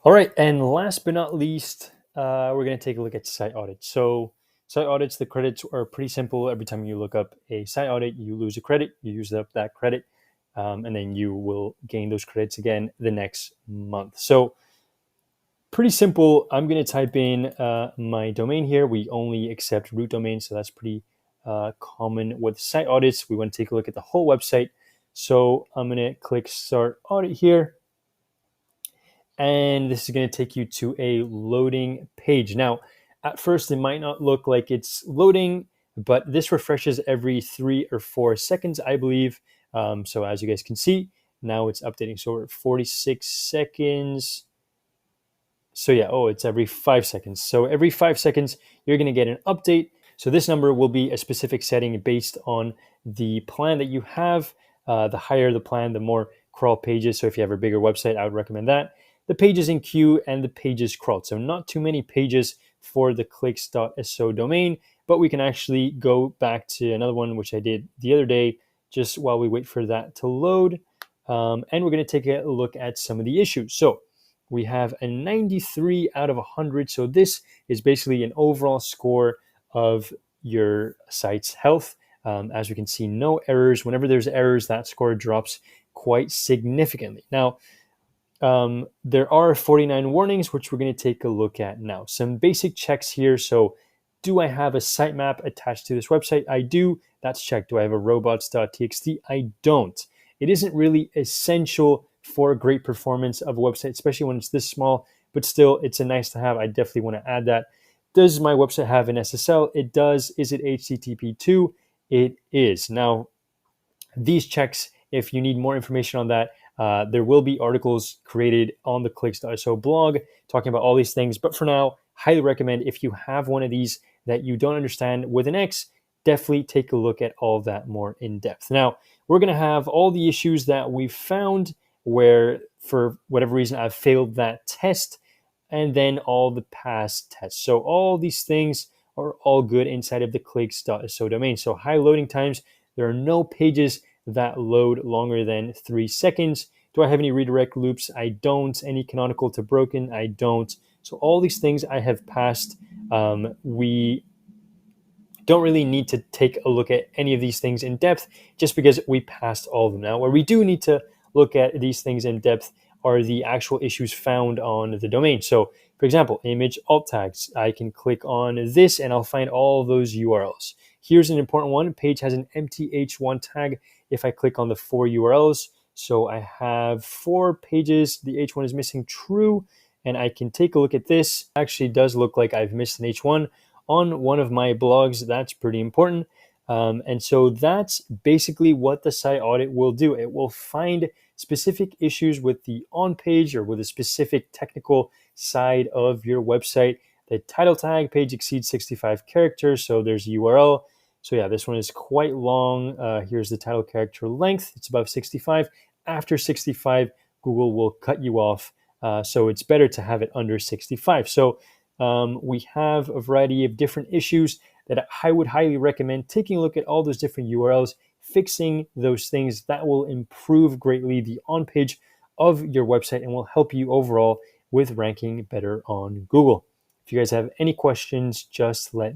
All right, and last but not least, we're going to take a look at site audits. So, site audits, the credits are pretty simple. Every time you look up a site audit, you lose a credit, you use up that credit, and then you will gain those credits again the next month. So, pretty simple. I'm going to type in my domain here. We only accept root domains, so that's pretty common with site audits. We want to take a look at the whole website. So, I'm going to click Start Audit here, and this is going to take you to a loading page. Now, at first, it might not look like it's loading, but this refreshes every 3 or 4 seconds, I believe. So as you guys can see, now it's updating. So we're at 46 seconds. So yeah, it's every 5 seconds. So every 5 seconds, you're going to get an update. So this number will be a specific setting based on the plan that you have. The higher the plan, the more crawl pages. So if you have a bigger website, I would recommend that. The pages in queue and the pages crawled. So not too many pages for the Clicks.so domain, but we can actually go back to another one, which I did the other day, just while we wait for that to load. And we're going to take a look at some of the issues. So we have a 93 out of 100. So this is basically an overall score of your site's health. As we can see, no errors. Whenever there's errors, that score drops quite significantly. Now, there are 49 warnings, which we're going to take a look at now. Some basic checks here. So, do I have a sitemap attached to this website? I do. That's checked. Do I have a robots.txt? I don't. It isn't really essential for great performance of a website, especially when it's this small, but still, it's a nice to have. I definitely want to add that. Does my website have an SSL? It does. Is it HTTP2? It is. Now, these checks, if you need more information on that, there will be articles created on the Clicks.so blog talking about all these things. But for now, highly recommend if you have one of these that you don't understand with an X, definitely take a look at all of that more in depth. Now, we're going to have all the issues that we've found where, for whatever reason, I've failed that test, and then all the past tests. So all these things are all good inside of the Clicks.so domain. So high loading times, there are no pages that load longer than 3 seconds. Do I have any redirect loops? I don't. Any canonical to broken? I don't. So all these things I have passed. We don't really need to take a look at any of these things in depth just because we passed all of them. Now, where we do need to look at these things in depth are the actual issues found on the domain. So, for example, image alt tags. I can click on this and I'll find all those URLs. Here's an important one. Page has an empty h1 tag if I click on the 4 URLs. So I have 4 pages. The h1 is missing, true. And I can take a look at this. Actually, does look like I've missed an h1 on one of my blogs. That's pretty important. And so that's basically what the site audit will do. It will find specific issues with the on page or with a specific technical side of your website. The title tag page exceeds 65 characters, so there's a URL. So yeah, this one is quite long. Here's the title character length. It's above 65. After 65, Google will cut you off. So it's better to have it under 65. So we have a variety of different issues that I would highly recommend taking a look at all those different URLs, fixing those things. That will improve greatly the on page of your website and will help you overall with ranking better on Google. If you guys have any questions, just let